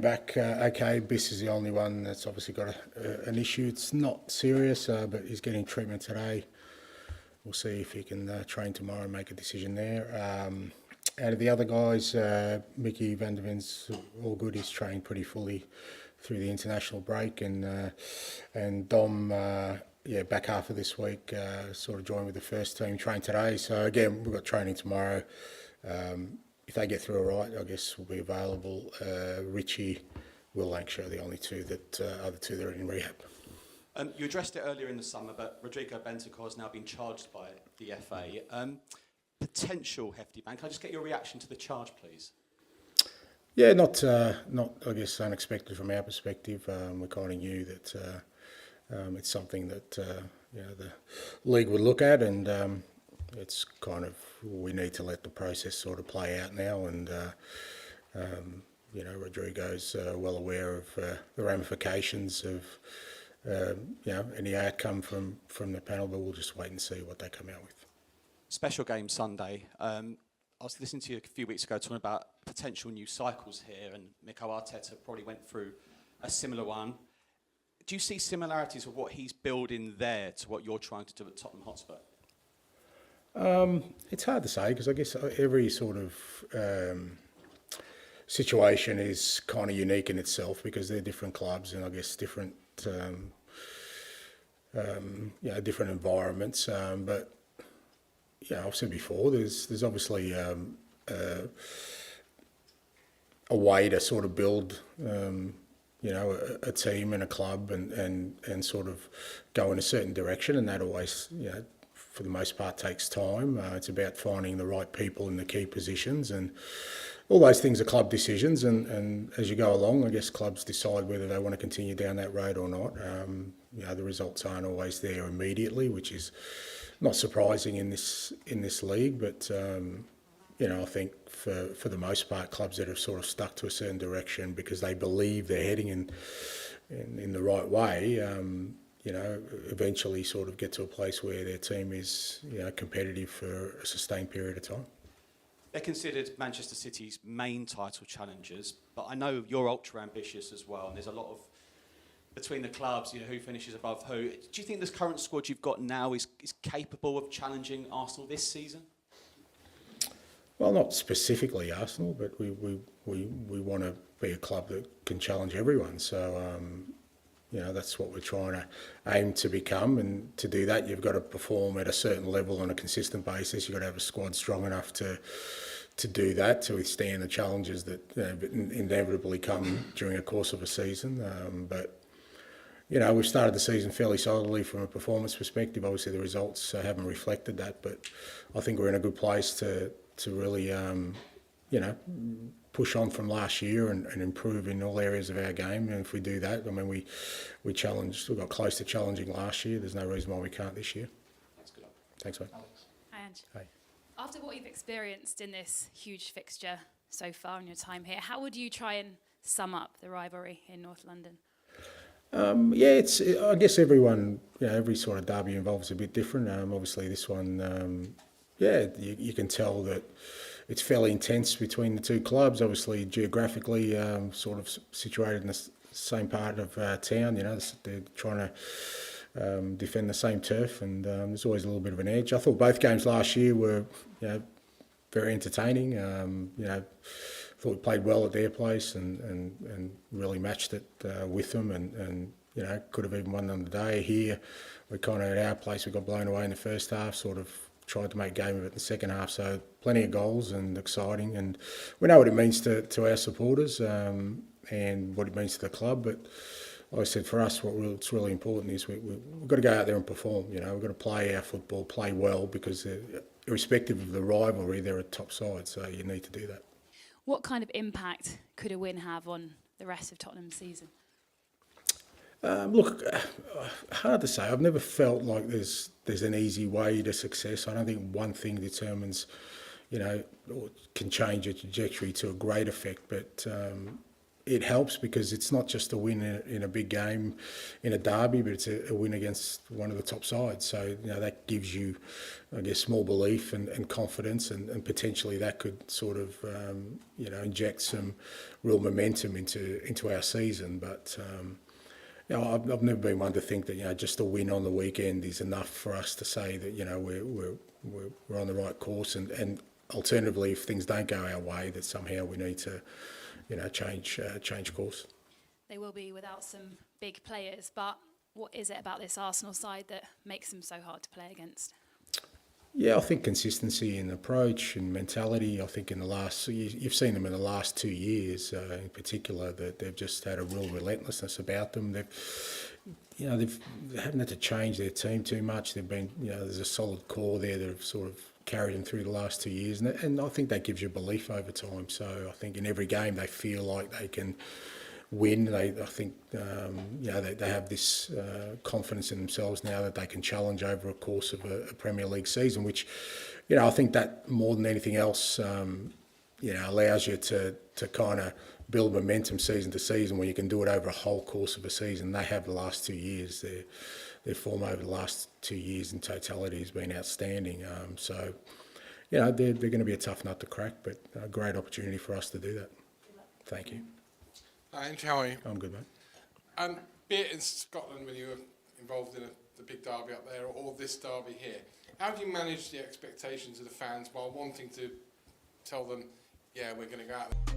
Back okay. Biss is the only one that's obviously got an issue. It's not serious, but he's getting treatment today. We'll see if he can train tomorrow and make a decision there. Out of the other guys, Mickey van der Ven's all good. He's trained pretty fully through the international break, and Dom, back half of this week, sort of joined with the first team, trained today. So again, we've got training tomorrow. If they get through all right, I guess we'll be available. Richie, Will Lancashire are the only two that other two that are in rehab. You addressed it earlier in the summer, but Rodrigo Bentancur has now been charged by the FA. Potential hefty ban. Can I just get your reaction to the charge, please? Yeah, not I guess unexpected from our perspective. We kind of knew that it's something that the league would look at, and it's kind of we need to let the process sort of play out now. And Rodrigo's well aware of the ramifications of any outcome from the panel, but we'll just wait and see what they come out with. Special game Sunday. I was listening to you a few weeks ago talking about potential new cycles here, and Mikel Arteta probably went through a similar one. Do you see similarities with what he's building there to what you're trying to do at Tottenham Hotspur? It's hard to say because I guess every sort of situation is kind of unique in itself because they're different clubs and I guess different different environments. But I've said before, there's obviously a way to sort of build a team and a club and sort of go in a certain direction, and that always for the most part takes time. It's about finding the right people in the key positions, and all those things are club decisions, and as you go along, I guess clubs decide whether they want to continue down that road or not. The results aren't always there immediately, which is not surprising in this league, but I think for the most part, clubs that have sort of stuck to a certain direction because they believe they're heading in the right way, eventually sort of get to a place where their team is competitive for a sustained period of time. They're considered Manchester City's main title challengers, but I know you're ultra ambitious as well, and there's a lot of between the clubs, who finishes above who. Do you think this current squad you've got now is capable of challenging Arsenal this season? Well, not specifically Arsenal, but we want to be a club that can challenge everyone. So, that's what we're trying to aim to become. And to do that, you've got to perform at a certain level on a consistent basis. You've got to have a squad strong enough to do that, to withstand the challenges that inevitably come during the course of a season. But we've started the season fairly solidly from a performance perspective. Obviously, the results haven't reflected that, but I think we're in a good place to really, push on from last year and improve in all areas of our game. And if we do that, we got close to challenging last year. There's no reason why we can't this year. That's good. Thanks, mate. Alex. Hi, Ange. Hey. After what you've experienced in this huge fixture so far in your time here, how would you try and sum up the rivalry in North London? I guess everyone, every sort of derby involves a bit different. Obviously, this one, you can tell that it's fairly intense between the two clubs. Obviously, geographically, sort of situated in the same part of town. They're trying to defend the same turf, and there's always a little bit of an edge. I thought both games last year were, very entertaining. I thought we played well at their place and really matched it with them and could have even won on the day. Here, we kind of at our place, we got blown away in the first half, sort of tried to make game of it in the second half. So plenty of goals and exciting, and we know what it means to our supporters and what it means to the club. But like I said, for us, what's really important is we've got to go out there and perform. We've got to play our football, play well, because irrespective of the rivalry, they're a top side, so you need to do that. What kind of impact could a win have on the rest of Tottenham's season? Look, hard to say. I've never felt like there's an easy way to success. I don't think one thing determines, or can change a trajectory to a great effect. But it helps because it's not just a win in a big game, in a derby, but it's a win against one of the top sides. So that gives you, I guess, more belief and confidence, and potentially that could sort of inject some real momentum into our season. But I've never been one to think that just a win on the weekend is enough for us to say that we're on the right course, and alternatively, if things don't go our way, that somehow we need to change course. They will be without some big players, but what is it about this Arsenal side that makes them so hard to play against? Yeah, I think consistency in approach and mentality. I think you've seen them in the last 2 years, in particular, that they've just had a real relentlessness about them. They haven't had to change their team too much. They've been, there's a solid core there that have sort of carried them through the last 2 years, and I think that gives you belief over time. So I think in every game they feel like they can win. I think they have this confidence in themselves now that they can challenge over a course of a Premier League season, which I think that more than anything else allows you to kind of build momentum season to season when you can do it over a whole course of a season. They have the last 2 years. Their form over the last 2 years in totality has been outstanding. So they're going to be a tough nut to crack, but a great opportunity for us to do that. Thank you. Ange, how are you? I'm good, mate. Be it in Scotland when you were involved in the big derby up there, or this derby here, how do you manage the expectations of the fans while wanting to tell them, yeah, we're going to go out there?